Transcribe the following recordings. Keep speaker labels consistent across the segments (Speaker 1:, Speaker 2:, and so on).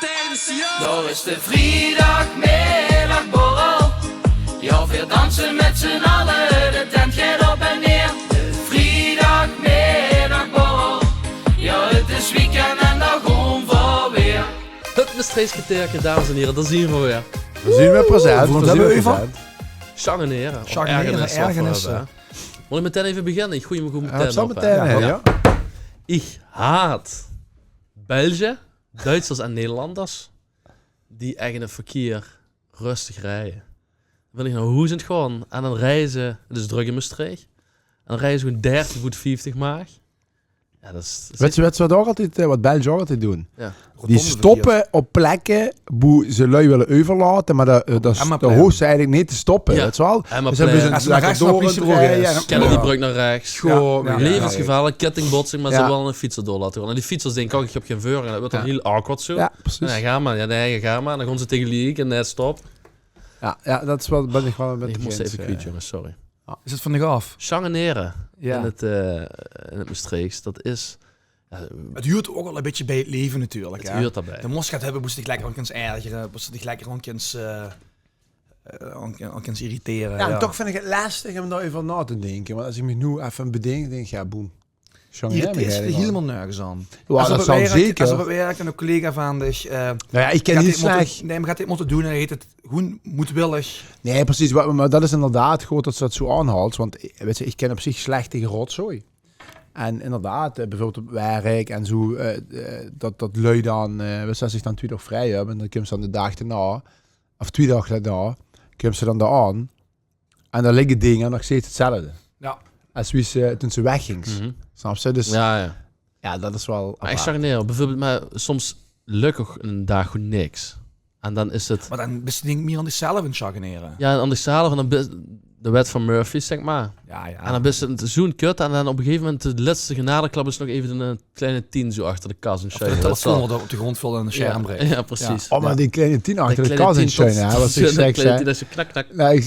Speaker 1: attention. Daar is de vrijdagmiddagborrel. Ja, weer dansen met z'n allen, de tent gaat op en neer. De vrijdagmiddagborrel. Ja, het is weekend en dan gewoon voor weer.
Speaker 2: Het bestrijdskriteria, dames en heren, daar zien we weer.
Speaker 3: We zien we present.
Speaker 4: Wat hebben we van?
Speaker 2: Changeneren.
Speaker 4: Ergernissen.
Speaker 2: Moet ik meteen even beginnen? Ik gooi me goed meteen
Speaker 3: Het zal
Speaker 2: op.
Speaker 3: meteen,
Speaker 2: hè.
Speaker 3: ja.
Speaker 2: Ik haat Belgen, Duitsers en Nederlanders die echt in het verkeer rustig rijden. Dan wil ik nou hoe ze het gewoon. En dan rijden ze, het is druk in Maastricht, en dan rijden ze gewoon 30 voet 50 maag. Ja, dat is...
Speaker 3: Weet je wat altijd, wat Belgen ook altijd doen?
Speaker 2: Ja.
Speaker 3: Die stoppen op plekken waar ze lui willen overlaten, maar dat is de hoogste eigenlijk niet te stoppen.
Speaker 2: Ja.
Speaker 3: Weet je wel?
Speaker 2: En maar
Speaker 3: Dus dan
Speaker 2: plein.
Speaker 3: hebben ze
Speaker 4: Als
Speaker 3: lekker
Speaker 4: ze naar
Speaker 3: door
Speaker 4: rechts
Speaker 3: het
Speaker 4: naar
Speaker 3: rijden.
Speaker 4: politie
Speaker 3: En
Speaker 2: Kennen die brug naar rechts.
Speaker 3: Gewoon,
Speaker 4: Ja.
Speaker 2: Levensgevaarlijk, kettingbotsing, maar ze
Speaker 3: Ja.
Speaker 2: willen een fietser door laten gaan. En die fietsers denken, kijk, ik heb geen veur. En dat wordt dan heel awkward zo.
Speaker 3: Ja, precies.
Speaker 2: Nee, ga maar. Ja, nee, ga maar. Dan gaan ze tegen Liek en net stop.
Speaker 3: Ja, dat is wel, ben ik wel met
Speaker 2: Ik
Speaker 3: de
Speaker 2: moest
Speaker 3: eens,
Speaker 2: even kwijt, jongens, sorry.
Speaker 4: Is het van de graf?
Speaker 2: Changeneren
Speaker 3: Ja.
Speaker 2: in het Maastrichts, dat is... Ja,
Speaker 4: Het huurt ook wel een beetje bij het leven natuurlijk.
Speaker 2: het
Speaker 4: hè.
Speaker 2: huurt daarbij.
Speaker 4: De mos gaat hebben, moest ik lekker ook eens ergeren. Moest ik lekker ook eens irriteren.
Speaker 3: Ja, en toch vind ik het lastig om daar even na te denken. Want als ik me nu even bedenk, denk ik, ja, boem.
Speaker 4: Irriteert er helemaal nergens aan.
Speaker 3: Ja, dat zal zeker.
Speaker 4: Als er werkt en een collega van dus...
Speaker 3: Nou ja, ik ken niet slecht.
Speaker 4: Nee, maar gaat dit moeten doen en dan heet het gewoon moedwillig.
Speaker 3: Nee, precies. Maar dat is inderdaad goed dat ze dat zo aanhaalt. Want weet je, ik ken op zich slecht tegen rotzooi. En inderdaad, bijvoorbeeld op werk en zo, dat lui dan, we zetten zich dan 2 dagen vrij hebben. En dan komen ze dan de dag daarna, of 2 dagen daarna, komen ze dan daar aan. En dan liggen dingen nog steeds hetzelfde.
Speaker 4: Ja.
Speaker 3: Als wie ze toen ze wegging. Snap je? Dus
Speaker 2: Ja.
Speaker 3: ja, dat is wel...
Speaker 2: Maar ik chagraineer bijvoorbeeld, maar soms lukt ook een dag goed niks. En dan is het...
Speaker 4: Maar dan is het ding meer aan zichzelf in chagraineeren.
Speaker 2: Ja, aan de zaal van de wet van Murphy, zeg maar.
Speaker 4: Ja.
Speaker 2: En dan is het zo'n kut. En dan op een gegeven moment, de laatste genadeklap is nog even een kleine 10 zo achter de kas.
Speaker 4: Of de telefoon wordt op de grond vullen en de scherm breekt.
Speaker 2: Ja, precies.
Speaker 3: Oh, maar die kleine 10 achter de
Speaker 2: kleine
Speaker 3: kas in
Speaker 2: 10 tot-
Speaker 3: China, wat ik
Speaker 2: de
Speaker 3: zeg.
Speaker 2: kleine 10, dat is knak, knak.
Speaker 3: Nou,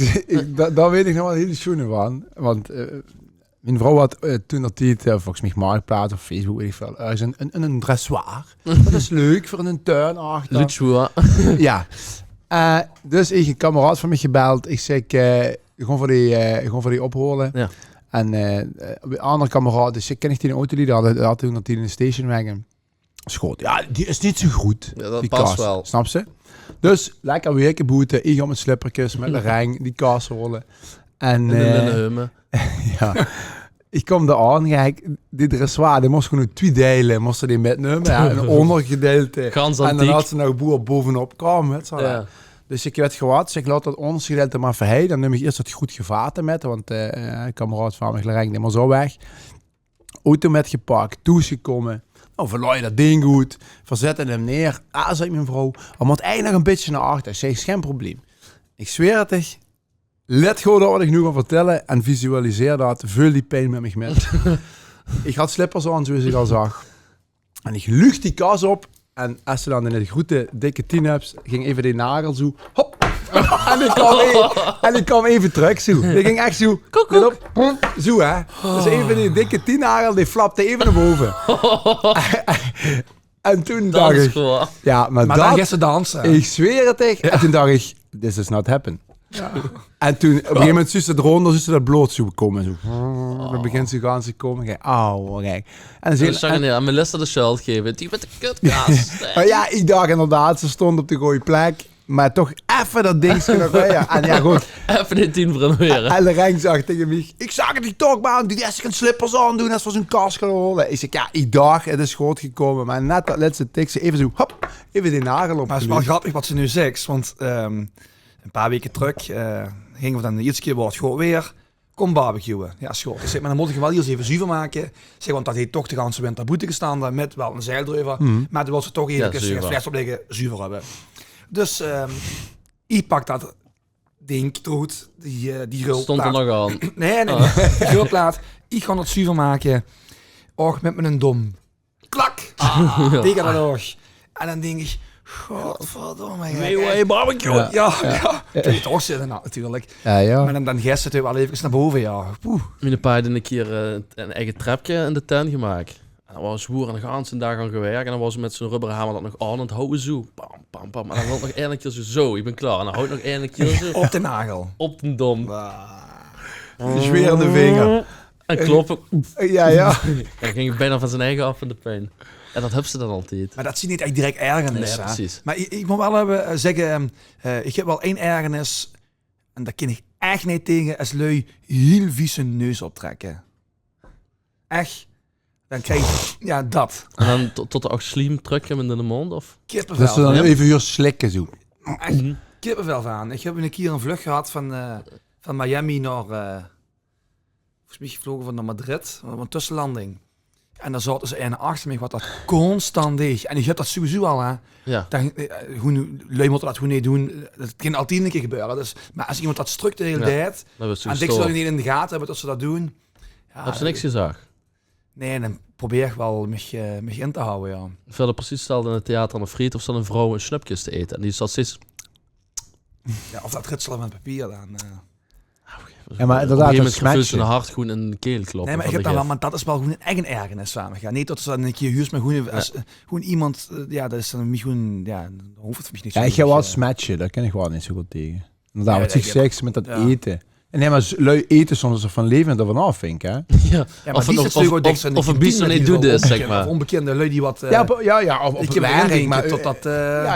Speaker 3: daar weet ik nog wel hele schoenen van. Want mijn vrouw had toen dat die volgens mij Marktplaats of Facebook, weet ik veel, een dressoir. Dat is leuk voor een tuin achter.
Speaker 2: Lutschoa.
Speaker 3: Ja. Dus ik een kameraad van me gebeld. Ik zeg, gewoon voor die opholen.
Speaker 2: Ja.
Speaker 3: En een andere kameraad, dus ken ik die auto die had toen dat die in de stationwagen schoot. Ja, die is niet zo goed.
Speaker 2: Ja, dat
Speaker 3: die
Speaker 2: past
Speaker 3: kast,
Speaker 2: wel.
Speaker 3: snap je? Dus lekker weken boeten. Ik ga met slippertjes, met de ring, die kast rollen. En
Speaker 2: En de linnenhummen.
Speaker 3: ja. Ik kom er aan, kijk, dit dressoir, die moest gewoon 2 delen, moesten die metnemen. Ja, een ondergedeelte.
Speaker 2: Gans
Speaker 3: En dan
Speaker 2: antiek.
Speaker 3: had ze nog boer bovenop komen. Weet je wel.
Speaker 2: Ja.
Speaker 3: Dus ik werd gewat, zeg laat dat ondergedeelte maar verheiden. Dan neem ik eerst het goed gevaten met, want een kameraad van me ring die maar zo weg. Auto met gepakt, toegekomen. Nou, verlaai dat ding goed, verzetten hem neer. Ah, zei mijn vrouw, hij moet eigenlijk een beetje naar achter. Ik zeg, geen probleem. Ik zweer het echt. Let gewoon op wat ik nu ga vertellen en visualiseer dat. Vul die pijn met me met. Ik had slippers aan, zoals ik al zag. En ik lucht die kas op. En als ze dan in de grote dikke 10 hebt, ging even die nagel zo. Hop! En ik kwam even terug zo. Die ging echt zo. Zo hè. Dus even die dikke 10 nagel, die flapte even naar boven. En toen
Speaker 2: Dat
Speaker 3: dacht
Speaker 2: is
Speaker 3: ik.
Speaker 2: gewoon...
Speaker 3: Ja, maar
Speaker 4: Maar dan
Speaker 3: dat.
Speaker 4: gaat ze dansen.
Speaker 3: Ik zweer het echt. En toen dacht ik, this is not happen.
Speaker 4: Ja.
Speaker 3: En toen, op een gegeven moment, zus het eronder, zus dat bloot zo komen. Zo. Dan begint ze gaan ze komen. Kijk, auw, kijk. En dan zie je...
Speaker 2: Aan Melissa de schuld geven. Die met de kutkast.
Speaker 3: Maar ja, ik dacht inderdaad, ze stond op de goede plek. Maar toch even dat dingetje nog weer. Ja. En ja, goed.
Speaker 2: Even die 10 veranderen.
Speaker 3: En de Rijn zag tegen mij, ik zag het niet toch, man. Die is geen slippers aan doen, dat is voor zijn kast gaan holen. Ik zeg, ja, ik dacht, het is goed gekomen. Maar net dat laatste tikje, even zo, hop, even die nagel op.
Speaker 4: Maar het is wel grappig wat ze nu zegt. Want een paar weken terug gingen we dan iets keer wordt gewoon weer. Kom barbecuen. Ja, is goed. Ik zeg, maar dan moet ik wel eerst even zuiver maken. Zeg, want dat heeft toch de ganse winter boete gestaan. Met wel een zeildruiver. Maar dan wil ze toch even een fles opleggen, zuiver hebben. Dus ik pak dat ding, troet, die gulplaat.
Speaker 2: Stond er nog aan.
Speaker 4: Nee, die gulplaat. Ik ga het zuiver maken. Och, met mijn dom. Klak! Tegen dat oog. En dan denk ik, godverdomme.
Speaker 2: Hey, barbecue.
Speaker 4: Ja. Kun je toch zitten natuurlijk.
Speaker 3: Ja.
Speaker 4: Maar dan gest het wel even naar boven, ja. Poeh.
Speaker 2: Mijn pa had een keer een eigen trapje in de tuin gemaakt. En dan was zwoer aan de ganse dag aan gewerkt. En dan was ze met zo'n rubberen hamer dat nog aan het houden zo. Pam, pam, pam. En dan wil ik nog één keer zo. Ik ben klaar. En dan houd ik nog één keer zo.
Speaker 4: Op de nagel.
Speaker 2: Op de dom.
Speaker 3: Zwerende vinger.
Speaker 2: En kloppen.
Speaker 3: Ja, ja.
Speaker 2: En dan ging ik bijna van zijn eigen af van de pijn. En dat heb ze dan altijd.
Speaker 4: Maar dat zie je niet echt direct ergernis.
Speaker 2: Nee,
Speaker 4: hè?
Speaker 2: precies.
Speaker 4: Maar ik moet wel zeggen, ik heb wel één ergernis. En daar ken ik echt niet tegen. Als lui heel vieze neus optrekken. Echt. Dan krijg je, ja, dat.
Speaker 2: En dan tot de oxslim drukken in de mond, of?
Speaker 4: Kippenvel.
Speaker 3: Dus dan
Speaker 2: Ja.
Speaker 3: even hier slikken zo.
Speaker 4: Echt kippenvel van. Ik heb een keer een vlucht gehad van Miami naar... volgens mij gevlogen naar Madrid. Een tussenlanding. En daar zaten ze een achter me, wat dat constant deed. En je hebt dat sowieso al, hè.
Speaker 2: Ja.
Speaker 4: Lui moeten dat gewoon niet doen. Dat kan altijd een keer gebeuren. Dus, maar als iemand dat structureel
Speaker 2: Ja.
Speaker 4: deed...
Speaker 2: Dat was
Speaker 4: En dik zal je niet in de gaten hebben dat ze dat doen. Ja,
Speaker 2: Heb ze niks gezegd?
Speaker 4: Nee, dan probeer ik wel mich in te houden, ja.
Speaker 2: Verder precies stelde in het theater aan een friet of zat een vrouw een snupjes te eten. En die zat steeds...
Speaker 4: Ja, of dat ritselen van het papier dan.
Speaker 3: Ja, maar
Speaker 2: op
Speaker 3: inderdaad,
Speaker 2: een
Speaker 3: dat
Speaker 2: gegeven moment
Speaker 3: smatje.
Speaker 2: zijn hart gewoon in de keel kloppen.
Speaker 4: Nee, maar ik heb dan wel, maar dat is wel gewoon een eigen ergernis samen. Ja, niet dat ze dan een keer huurt, maar gewoon, gewoon iemand, ja, dat is dan niet gewoon, ja, dan hoeft het voor mij niet zo.
Speaker 3: Ja, ik ga wel smatchen, daar ken ik wel niet zo goed tegen. Inderdaad,
Speaker 4: Ja,
Speaker 3: wat
Speaker 4: dat
Speaker 3: ik
Speaker 4: heb-
Speaker 3: zeg met dat
Speaker 4: ja.
Speaker 3: eten. En nee, maar lui eten soms er van leven ervan af, vind ik, hè?
Speaker 2: Ja,
Speaker 4: Ja, maar
Speaker 2: of
Speaker 4: die
Speaker 2: een-
Speaker 4: zit natuurlijk ook dik
Speaker 2: of
Speaker 4: zijn
Speaker 2: een
Speaker 4: in de
Speaker 2: bies
Speaker 4: kantine
Speaker 2: niet
Speaker 4: die
Speaker 2: doet
Speaker 4: wel
Speaker 2: dus, zeg
Speaker 4: onbekende-
Speaker 2: maar.
Speaker 4: of onbekende lui die wat...
Speaker 3: ja, of
Speaker 4: ik heb
Speaker 3: werk,
Speaker 4: een
Speaker 3: maar...
Speaker 4: tot dat...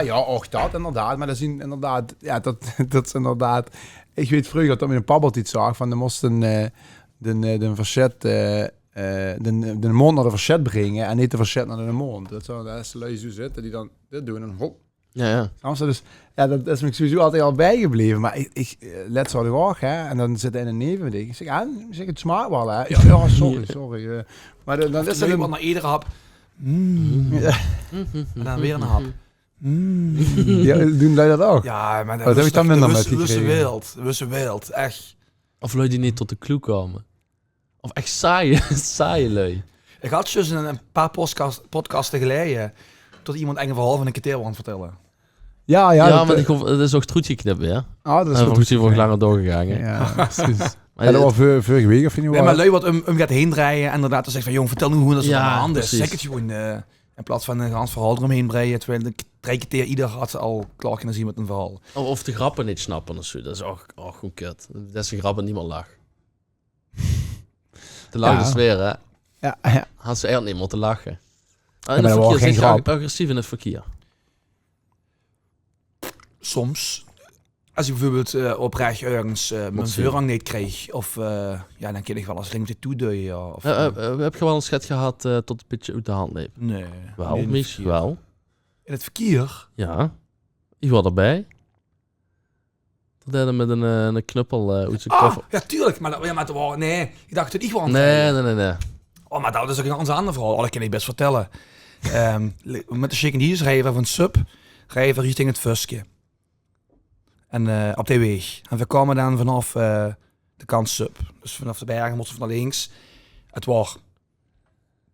Speaker 3: ja, ook dat, inderdaad. Maar dat is inderdaad... Ja, dat is inderdaad... Ik weet vroeger dat ik met een pabbelt iets zag, van de moesten de verzet... de mond naar de verzet brengen en niet de verzet naar de mond. Dat is de lui zo zitten die dan dit doen en hop.
Speaker 2: ja.
Speaker 3: Dus ja, dat is me sowieso altijd al bijgebleven. Maar ik let zo de wacht, hè. En dan zit hij in een neven. Ik zeg, zeg het smaakt wel, hè. Ja, sorry. Maar dan is
Speaker 4: is
Speaker 3: het
Speaker 4: er
Speaker 3: een...
Speaker 4: na iedere hap...
Speaker 3: Ja,
Speaker 4: En dan weer een hap.
Speaker 3: ja, doen lui dat ook?
Speaker 4: Ja, maar
Speaker 3: Wat heb ik dan minder met
Speaker 4: Wusse
Speaker 3: gekregen?
Speaker 4: wild, echt.
Speaker 2: Of lui die niet tot de clue komen. Of echt saaie lui.
Speaker 4: Ik had dus een paar podcasten geleden... tot iemand een verhaal van een keer aan vertellen.
Speaker 3: Ja,
Speaker 2: Ja,
Speaker 3: dat,
Speaker 2: maar het is ook troetje knippen, ja.
Speaker 3: dat is
Speaker 2: En
Speaker 3: wel
Speaker 2: volgens mij wordt
Speaker 3: goed.
Speaker 2: langer doorgegaan. hè.
Speaker 3: Ja, precies.
Speaker 2: Maar
Speaker 3: Ja, dat was vorige week, of je niet
Speaker 4: Nee, maar
Speaker 3: waar?
Speaker 4: lui wat gaat heen draaien en inderdaad dan zegt van... Jong, vertel nu hoe dat zo
Speaker 2: Ja,
Speaker 4: aan de hand is.
Speaker 2: precies.
Speaker 4: Zeg het gewoon... in plaats van een gans verhaal eromheen breien... terwijl de 3 keer ieder had ze al klaar kunnen zien met een verhaal.
Speaker 2: Of de grappen niet snappen of zo. Dat is ook gewoon kut. Dat is een grap en niemand lacht. Te lang
Speaker 3: Ja.
Speaker 2: is weer, hè.
Speaker 3: Ja.
Speaker 2: Had ze eigenlijk niet moeten lachen. In
Speaker 3: maar
Speaker 2: het
Speaker 3: dat was
Speaker 2: verkeer
Speaker 3: geen
Speaker 2: zit je
Speaker 3: grap.
Speaker 2: agressief in het verkeer.
Speaker 4: Soms... Als ik bijvoorbeeld oprecht ergens mijn
Speaker 2: Motsie.
Speaker 4: voorrang niet kreeg... of ja, dan kan ik wel eens flink te toeduwen. Ja, of,
Speaker 2: Heb je wel een schet gehad tot een beetje uit de hand liep?
Speaker 4: nee.
Speaker 2: Wel,
Speaker 4: niet in het
Speaker 2: Mies,
Speaker 4: verkeer.
Speaker 2: wel.
Speaker 4: In het verkeer?
Speaker 2: Ja. Ik was erbij. Dat deden met een knuppel uit zijn koffer.
Speaker 4: Ja, tuurlijk. Maar, maar het waren... Nee, ik dacht dat ik gewoon...
Speaker 2: Nee.
Speaker 4: Oh, maar dat is ook een ganz ander verhaal. Oh, dat kan ik best vertellen. Met de chicken dies rijden we van het sub, rijden we richting het Fuskje. En op de weg. En we kwamen dan vanaf de kant sub. Dus vanaf de bergen moesten we naar links. Het was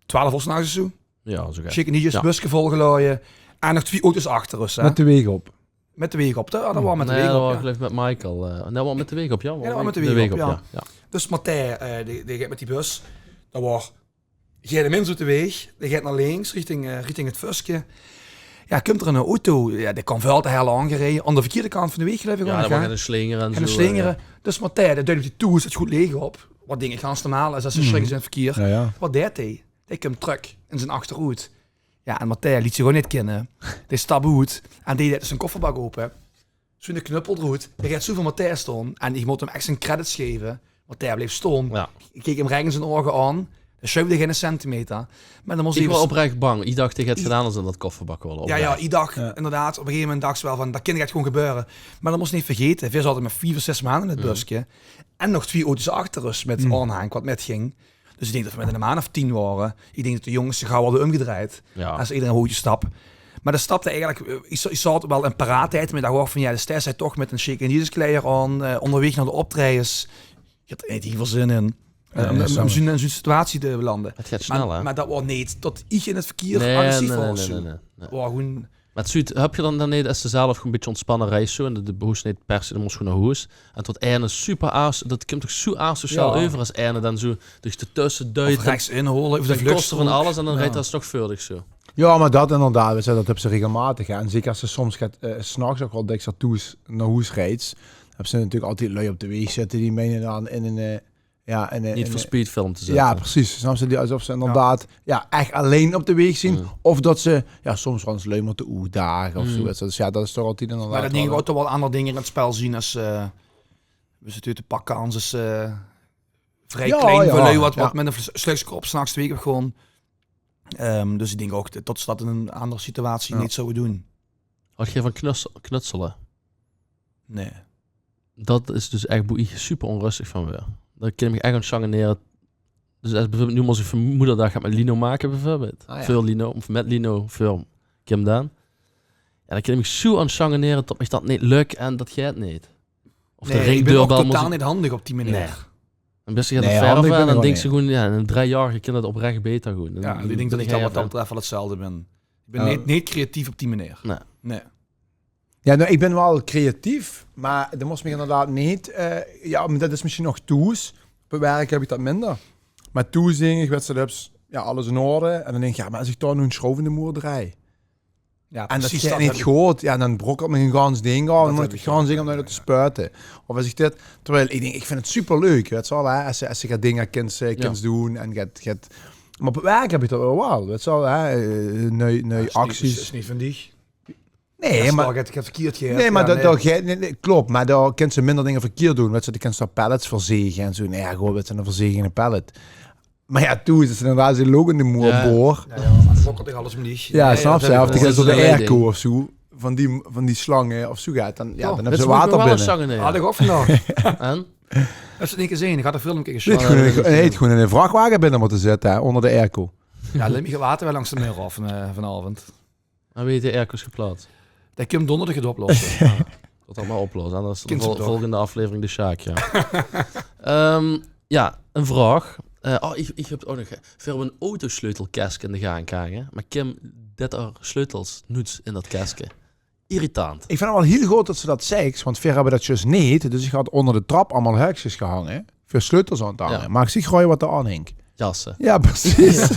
Speaker 4: 12 uur 's nachts zo.
Speaker 2: Ja, zo gaat.
Speaker 4: Chicken dies,
Speaker 2: Ja.
Speaker 4: busje volgelooien. En nog 2 auto's achter ons. Hè?
Speaker 3: Met de weg op.
Speaker 4: Met de weg op. Dat was met de
Speaker 2: Nee,
Speaker 4: weg
Speaker 2: dat
Speaker 4: op,
Speaker 2: was
Speaker 4: ja.
Speaker 2: geloof ik met Michael. Nee, was met de week op, ja.
Speaker 4: dat was met de week op, ja.
Speaker 2: ja.
Speaker 4: Dus Matthij, die gaat met die bus. Dat was... Je gaat minst uit de weg. Die gaat naar links, richting het Fuskje. Ja, komt er een auto. Ja, die kan veel te heel aangereden. Aan de verkeerde kant van de weg, geloof ik.
Speaker 2: Ja,
Speaker 4: gewoon,
Speaker 2: dat
Speaker 4: hè.
Speaker 2: was een slinger en
Speaker 4: En
Speaker 2: zo.
Speaker 4: een slingeren. Dus Matthij, dat duidt op die toer, zit goed leeg op. Wat dingen gaan normaal is als ze schrikken in het verkeer.
Speaker 3: Ja.
Speaker 4: Wat deed hij? Hij komt terug in zijn achterhoed. Ja, en Matthij liet zich gewoon niet kennen. Die stapt uit en die deed zijn kofferbak open. Zo'n knuppel eruit. Hij gaat zo van Matthij staan. En ik moet hem echt zijn credits geven. Matthij bleef staan.
Speaker 2: Ja.
Speaker 4: Ik keek hem recht in zijn ogen aan. Hij schuifde geen centimeter. Maar dan moest
Speaker 2: Ik
Speaker 4: hij
Speaker 2: was oprecht bang. Ik dacht, ik had het gedaan als in dat kofferbak wel.
Speaker 4: ja, ik dacht inderdaad, op een gegeven moment dacht ze wel van, dat kind gaat gewoon gebeuren. Maar dan moest je niet vergeten, we zaten met 4 of 6 maanden in het busje. En nog 2 auto's achter ons met aanhang, wat met ging. Dus ik denk dat we met een maand of 10 waren. Ik denk dat de jongens zich gauw hadden omgedraaid.
Speaker 2: Ja.
Speaker 4: Als iedereen een hoogje stap. Maar dat stapte eigenlijk, ik zat wel in paraatheid, maar ik dacht ook van, ja, de Stijl zei toch met een chic en Jesus kleier aan, onderweg naar de optredens. Je had er niet heel veel zin in. Om zo'n situatie te belanden.
Speaker 2: Het gaat snel, hè?
Speaker 4: Maar dat was niet tot ik in het verkeer
Speaker 2: Nee,
Speaker 4: agressief
Speaker 2: nee.
Speaker 4: was. Het was gewoon
Speaker 2: Maar het heb je dan niet als ze zelf gewoon een beetje ontspannen reis zo en de hoes niet per se, dan moest gewoon naar huis. En tot einde super dat komt toch zo asociaal over als einde dan zo dus ertussen
Speaker 4: Of
Speaker 2: duidt.
Speaker 4: rechts inholen, of de
Speaker 2: De kosten van
Speaker 4: vluchtstrook.
Speaker 2: alles en dan
Speaker 4: Ja.
Speaker 2: rijdt dat nog veurdig zo.
Speaker 3: Ja, maar dat inderdaad, dat hebben ze regelmatig. Hè. En zeker als ze soms gaat, 's nachts ook wel dik naar huis rijdt, hebben ze natuurlijk altijd lui op de weg zitten die menen dan in een...
Speaker 2: Niet voor speedfilm te zetten.
Speaker 3: Ja, precies. Snap ze die alsof ze inderdaad echt alleen op de weg zien. Of dat ze soms wel eens lui moeten oedagen of zo. Dus ja, dat is toch altijd inderdaad.
Speaker 4: Maar dat denk ik ook toch wel andere dingen in het spel zien als we zitten te pakken, anders is vrij klein voor lui wat met een slugskop s'nachts twee keer gewoon. Dus ik denk ook dat ze dat in een andere situatie niet zouden doen.
Speaker 2: Als je van knutselen,
Speaker 4: Nee.
Speaker 2: dat is dus echt super onrustig van weer. Daar kan ik me echt aan changeneren. Dus als bijvoorbeeld nu onze moederdag gaat met Lino maken bijvoorbeeld. Veel Lino, of met Lino, veel Kim Daan. Ja, dan kan ik me zo aan changeneren dat me dat niet lukt en dat jij het niet. Of de
Speaker 4: Ik ben ook
Speaker 2: ringdeurbel
Speaker 4: totaal niet handig op die manier.
Speaker 2: Nee. Dan ben je
Speaker 3: Nee,
Speaker 2: gaan
Speaker 3: handig
Speaker 2: verven
Speaker 3: ben
Speaker 2: en
Speaker 3: ik
Speaker 2: dan
Speaker 3: wel
Speaker 2: denk
Speaker 3: niet.
Speaker 2: ze gewoon, ja, in een 3-jarige kind het oprecht beter goed.
Speaker 4: Ja, ik denk dat ik dat wat dat betreft wel hetzelfde ben. Ik ben niet creatief op die manier. Nee.
Speaker 3: Ja, nou, ik ben wel creatief, maar dat moest me inderdaad niet... maar dat is misschien nog toes. Op werk heb ik dat minder. Maar toes denk ik, wedstrijds, alles in orde. En dan denk ik, maar als ik daar nu een schroef in de moer draai...
Speaker 4: Ja,
Speaker 3: En dat
Speaker 4: precies,
Speaker 3: gaat niet goed. Ja, dan brokkelt me een gans ding aan. Dan moet ik gaan zingen om naar te spuiten. Of als ik dit... Terwijl ik denk, ik vind het superleuk. Weet je wel, hè? Als je gaat dingen kind doen en gaat... Maar op het werk heb je dat wel. Weet je wel, hè? Nee, acties.
Speaker 4: Dat is niet van die.
Speaker 3: Nee, maar...
Speaker 4: Ik heb verkeerd gehad.
Speaker 3: Nee, maar klopt. Maar daar kunnen ze minder dingen verkeerd doen. Weet je, die kunnen ze pallets verzegen en zo. Nee, gewoon, wat zijn een verzegende pallet. Maar ja, toen is het inderdaad zo'n logo in de moerboor.
Speaker 4: Ja, maar het brokkelt toch alles niet.
Speaker 3: Ja, snap je? Of die gaat zo de
Speaker 2: een
Speaker 3: airco of zo. Van die slangen of zo gaat. Dan hebben ze water binnen.
Speaker 4: Had ik ook vandaag.
Speaker 2: En?
Speaker 4: Dat is het niet gezien. Ik had een film een keer
Speaker 3: Nee,
Speaker 4: gezien.
Speaker 3: gewoon in een vrachtwagen binnen moeten zetten, hè, onder de airco.
Speaker 4: Ja, let me water wel langs de muur af vanavond.
Speaker 2: Dan weet je de airco's geplaatst.
Speaker 4: Dat kun je donderdag het oplossen.
Speaker 2: Dat allemaal oplossen. Anders de
Speaker 4: Kind ze toch.
Speaker 2: volgende aflevering de Sjaak, ja. Een vraag. Ik heb ook nog veel een autosleutelkast in de gang krijgen. Maar Kim, dat er sleutels nuts in dat kastje. Irritant.
Speaker 3: Ik vind het wel heel goed dat ze dat zegt, want ver hebben dat dus niet. Dus ik had onder de trap allemaal hekjes gehangen. Veel sleutels aan het hangen.
Speaker 2: Ja.
Speaker 3: Maar ik zie gewoon wat er aan hangt.
Speaker 2: Jassen.
Speaker 3: Ja, precies.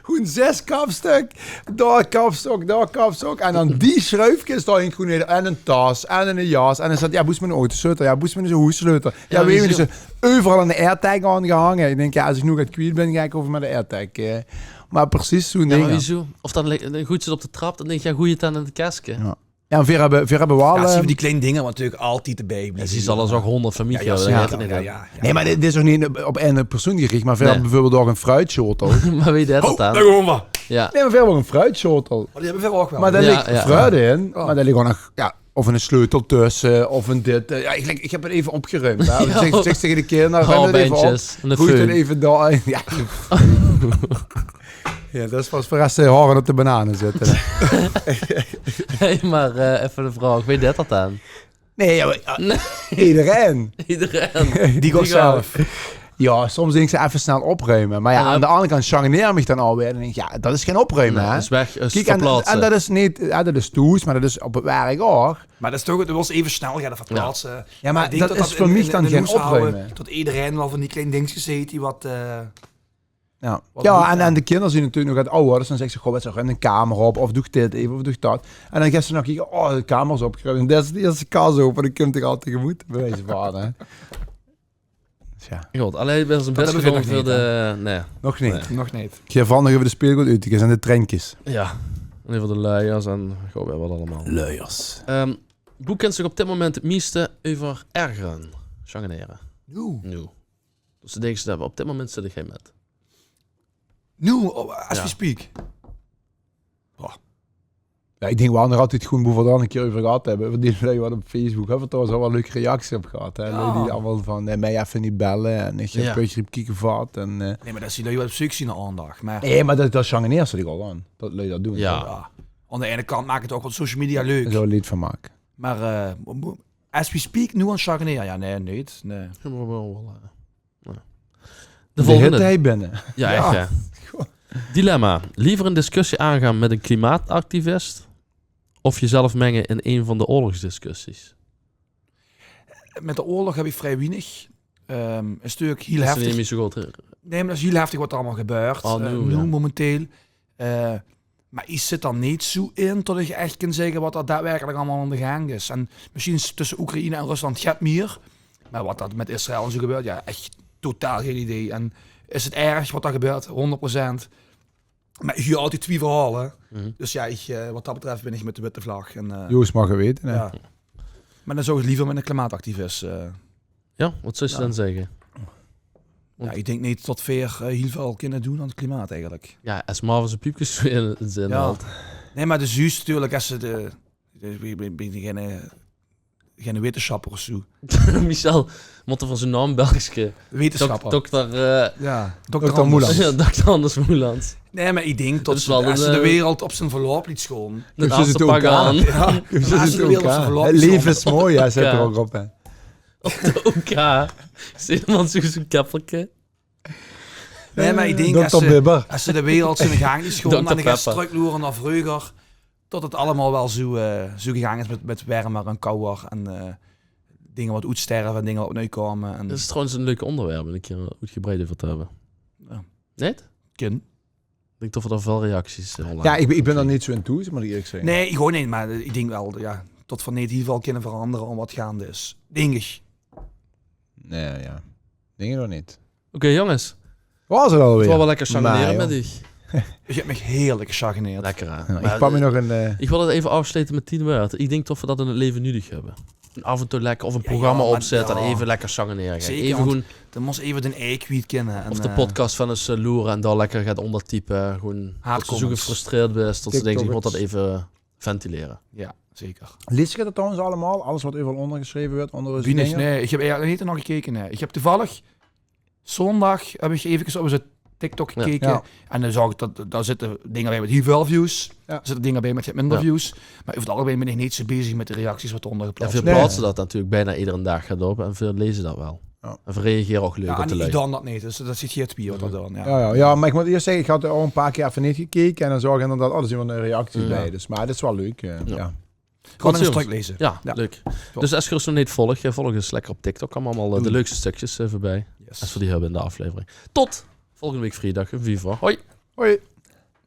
Speaker 3: Gewoon 6 kapstuk. Daar kapstok. En dan die schruifjes daarin gewoon in. En een tas. En een jas. En dan zat, moest mijn autosleutel. Ja, moest mijn hoesleutel. Ja, weet je, ze overal een AirTag aan gehangen. Ik denk, als ik nu gaat kwijt ben, ga ik over met de AirTag. Maar precies zo'n
Speaker 2: Ja,
Speaker 3: ding.
Speaker 2: maar wieso? Of dan goed zit op de trap, dan denk je, goeie het aan in het kastje.
Speaker 3: Ja. Ja, en ver hebben wel...
Speaker 4: Ja, zien we die kleine dingen wat natuurlijk altijd erbij.
Speaker 2: Ja, ze zal er zo'n 100 familie
Speaker 4: Ja,
Speaker 2: hebben.
Speaker 4: ja.
Speaker 3: Nee, maar dit is ook niet op een persoon gericht. Maar ver hebben bijvoorbeeld ook een fruitschotel.
Speaker 2: Maar weet je dat
Speaker 4: Daar
Speaker 2: aan?
Speaker 4: gewoon wat.
Speaker 2: Ja.
Speaker 3: Nee, maar ver wel een fruitschotel.
Speaker 4: Maar die hebben we ook wel.
Speaker 3: Maar daar
Speaker 2: Ja,
Speaker 3: ligt
Speaker 2: ja.
Speaker 3: fruit in.
Speaker 4: Oh.
Speaker 3: Maar daar ligt gewoon nog... of een sleutel tussen. Of een dit. Ik heb het even opgeruimd. Hè.
Speaker 2: Ja.
Speaker 3: Zeg tegen de keer. Nou, ruim het even op.
Speaker 2: Haalbandjes en een
Speaker 3: Gooi het
Speaker 2: föhn.
Speaker 3: even daar. Ja. Ja, dat is pas voor als de haren op de bananen zitten.
Speaker 2: Hey, maar even een vraag. Weet je dat aan?
Speaker 3: Nee, ja, maar, iedereen.
Speaker 2: Iedereen.
Speaker 3: Die gaat zelf. Ja, soms denk ik ze even snel opruimen. Maar ja, aan de andere kant changeneer me dan alweer. En denk ik, ja, dat is geen opruimen, hè.
Speaker 2: Dat is weg, is
Speaker 3: Kijk,
Speaker 2: verplaatsen.
Speaker 3: en dat is niet... Ja, dat is toes, maar dat is op het werk ook.
Speaker 4: Maar dat is toch, het was even snel gaan verplaatsen.
Speaker 3: Ja, maar
Speaker 4: ik denk
Speaker 3: dat is voor
Speaker 4: in-
Speaker 3: mij
Speaker 4: in-
Speaker 3: dan
Speaker 4: in de
Speaker 3: geen
Speaker 4: huishouden,
Speaker 3: opruimen.
Speaker 4: Dat iedereen wel van die kleine dingetjes heeft die wat...
Speaker 3: Ja,
Speaker 4: Wat moet,
Speaker 3: ja en,
Speaker 4: ja.
Speaker 3: en de kinderen zien natuurlijk nog het ouder. Dus dan zegt ze, goh, wat is er een kamer op? Of doe ik dit even, of doe ik dat? En dan gaat ze nog kijken, oh, de kamer is opgeruimd. En dat is de eerste kast open. Dan komt er al tegemoet. Bij wijze van, hè. Dus ja,
Speaker 2: God, alleen ben zijn best
Speaker 4: hebben we
Speaker 2: gedaan
Speaker 4: nog
Speaker 2: voor
Speaker 4: niet,
Speaker 2: de... Nee.
Speaker 3: nog niet.
Speaker 2: Nee.
Speaker 4: Nog niet.
Speaker 3: Ik geef van nog even de speelgoed uit. En de treintjes.
Speaker 2: Ja. En voor de luiers en gewoon weer wat allemaal.
Speaker 3: Luiers.
Speaker 2: Hoe kent zich op dit moment het meeste over ergeren? Changeneren.
Speaker 4: Nu.
Speaker 2: Nu. Dus de dingen dat op dit moment zit ik geen met.
Speaker 4: Nu, as
Speaker 2: Ja.
Speaker 4: we speak.
Speaker 3: Ja, ik denk we hadden er altijd gewoon boven dan een keer over gehad hebben. Over die lui wat op Facebook. Hebben we trouwens al wel leuke reacties op gehad. Hè?
Speaker 4: Ja.
Speaker 3: Lui die allemaal van, mij even niet bellen. En ik heb
Speaker 2: Ja.
Speaker 3: een beetje op kieken vat. En,
Speaker 4: Nee, maar dat zie je wat op zoek zien aandacht. Maar
Speaker 3: nee, maar dat changeneert ze al aan. Dat lui dat doen.
Speaker 2: Ja.
Speaker 4: ja, aan de ene kant maakt het ook op social media leuk.
Speaker 3: Zo lied van maken.
Speaker 4: Maar as we speak, nu aan Chardonnay. Ja, nee, niet. Nee.
Speaker 2: Ja. De
Speaker 3: De
Speaker 2: volgende.
Speaker 3: hitte hij binnen.
Speaker 2: Ja,
Speaker 3: Ja.
Speaker 2: echt hè. Dilemma. Liever een discussie aangaan met een klimaatactivist of jezelf mengen in een van de oorlogsdiscussies?
Speaker 4: Met de oorlog heb ik vrij weinig. Een stuk heel
Speaker 2: Dat is
Speaker 4: heftig.
Speaker 2: niet zo goed.
Speaker 4: Nee, maar dat is heel heftig wat er allemaal gebeurt. Nu momenteel. Maar ik zit er niet zo in tot ik echt kan zeggen wat er daadwerkelijk allemaal aan de gang is. En misschien is tussen Oekraïne en Rusland gaat meer. Maar wat dat met Israël en zo gebeurt, ja, echt totaal geen idee. En is het erg wat er gebeurt? 100%. Maar ik huur altijd twee verhalen. Dus ja, wat dat betreft ben ik met de witte vlag. En,
Speaker 3: Joost mag het weten. Hè?
Speaker 4: ja. Maar dan zou ik liever met een klimaatactivist.
Speaker 2: Ja, wat zou je dan zeggen?
Speaker 4: Ja, ik denk niet tot veer heel veel kunnen doen aan het klimaat eigenlijk.
Speaker 2: Ja, als Marvel zijn piepjes in zin
Speaker 4: Ja.
Speaker 2: haalt.
Speaker 4: Nee, maar de juist natuurlijk als ze geen wetenschapper of zo.
Speaker 2: Michel, moeten van zijn naam Belgische.
Speaker 4: Wetenschapper.
Speaker 2: Dokter
Speaker 4: Ja,
Speaker 3: Dokter
Speaker 4: Anders.
Speaker 3: Moeland.
Speaker 2: ja, Dr. Anders Moeland.
Speaker 4: Nee, maar ik denk
Speaker 2: Dat
Speaker 4: tot
Speaker 2: is wel
Speaker 4: als
Speaker 2: een,
Speaker 4: ze de wereld op zijn verloop liet schoon.
Speaker 2: De
Speaker 3: Dus
Speaker 2: laatste
Speaker 3: het
Speaker 2: pak
Speaker 3: ook
Speaker 2: aan.
Speaker 4: Ja,
Speaker 3: Zo
Speaker 4: als
Speaker 3: is
Speaker 4: ze de
Speaker 3: het
Speaker 4: wereld op
Speaker 3: ook,
Speaker 4: zijn
Speaker 3: hè.
Speaker 4: verloop
Speaker 3: Het
Speaker 4: liet
Speaker 3: leven
Speaker 4: schoon.
Speaker 3: is mooi, ja, zet
Speaker 2: Ja.
Speaker 3: er ook op. Hè.
Speaker 2: Op de OK. Zit iemand zo'n kappelke?
Speaker 4: Nee, maar ik denk als
Speaker 3: Dr. Bibber.
Speaker 4: ze de wereld zijn gang liet schoon,
Speaker 2: Dr.
Speaker 4: dan gaan
Speaker 2: Pepper.
Speaker 4: ze terugloeren naar vroeger. Tot het allemaal wel zo gegaan is met warmer en kouder. En dingen wat uitsterven en dingen wat nu komen. En
Speaker 2: Dat is trouwens een leuk onderwerp om een keer uitgebreid over te hebben.
Speaker 4: Ja.
Speaker 2: Net?
Speaker 4: kind.
Speaker 2: Ik denk toch dat er veel reacties online
Speaker 3: Ja, ik ben er niet zo in toe, maar eerlijk zeggen.
Speaker 4: Nee, gewoon niet. Maar ik denk wel, ja, tot van niet heel veel kunnen veranderen om wat gaande is. Denk ik.
Speaker 3: Nee, ja. Denk je nog niet.
Speaker 2: Oké, jongens.
Speaker 3: Was het alweer?
Speaker 2: Het was wel lekker sangeneren
Speaker 3: Maar,
Speaker 2: met
Speaker 3: joh.
Speaker 2: die.
Speaker 4: Je hebt me heerlijk gechagneerd.
Speaker 2: Lekker hè.
Speaker 3: Ja,
Speaker 2: Maar,
Speaker 3: ik kwam me nog een...
Speaker 2: ik wil het even afsluiten met 10 woorden. Ik denk toch dat we het live nuttig hebben. En af en toe lekker of een programma
Speaker 4: maar-
Speaker 2: opzetten en
Speaker 4: ja.
Speaker 2: even lekker sangeneren.
Speaker 4: Zeker,
Speaker 2: Even
Speaker 4: want
Speaker 2: gewoon,
Speaker 4: Dan moest even de eikwiet kennen. En,
Speaker 2: of de podcast van eens loeren en daar lekker gaat ondertypen. Gewoon tot ze zo
Speaker 4: Haatcomments.
Speaker 2: gefrustreerd bent. Tot ze denken, ik moet dat
Speaker 3: TikToks.
Speaker 2: even ventileren.
Speaker 4: Ja, zeker.
Speaker 3: Lees je dat trouwens allemaal? Alles wat overal ondergeschreven wordt? Onder onze
Speaker 4: Wieners,
Speaker 3: dingen?
Speaker 4: nee, ik heb eigenlijk niet nog gekeken. Nee. Ik heb toevallig zondag heb ik even op zijn TikTok gekeken.
Speaker 3: Ja.
Speaker 4: En dan zag ik dat daar zitten dingen bij met heel veel views.
Speaker 3: Ja.
Speaker 4: Er zitten dingen bij met minder
Speaker 2: Ja.
Speaker 4: views. Maar over het algemeen ben ik niet zo bezig met de reacties wat eronder
Speaker 2: En
Speaker 4: geplaatst
Speaker 2: veel
Speaker 3: Nee.
Speaker 2: plaatsen dat natuurlijk bijna iedere dag gaat op. En veel lezen dat wel.
Speaker 3: Ja.
Speaker 2: En veel reageren ook leuk
Speaker 4: Ja,
Speaker 2: op de
Speaker 4: en ik
Speaker 2: lui.
Speaker 4: dan dat niet. Dus dat zit hier het spier wat dat dan. Ja.
Speaker 3: Ja, maar ik moet eerst zeggen, ik had er al een paar keer even niet gekeken en dan zag ik inderdaad, er zijn wel een reacties
Speaker 2: Ja.
Speaker 3: bij. Dus, maar dat is wel leuk. Ja.
Speaker 4: Gewoon
Speaker 2: Goed,
Speaker 4: een
Speaker 2: jongens.
Speaker 4: stuk lezen.
Speaker 2: Ja,
Speaker 4: Ja.
Speaker 2: leuk. Dus als je ons nog niet volgt, volg eens lekker op TikTok. Komen allemaal de
Speaker 4: Doei.
Speaker 2: leukste stukjes voorbij.
Speaker 4: Yes.
Speaker 2: Als we die hebben in de aflevering. Tot volgende week vrijdag. Een Viva. Hoi.
Speaker 3: Hoi.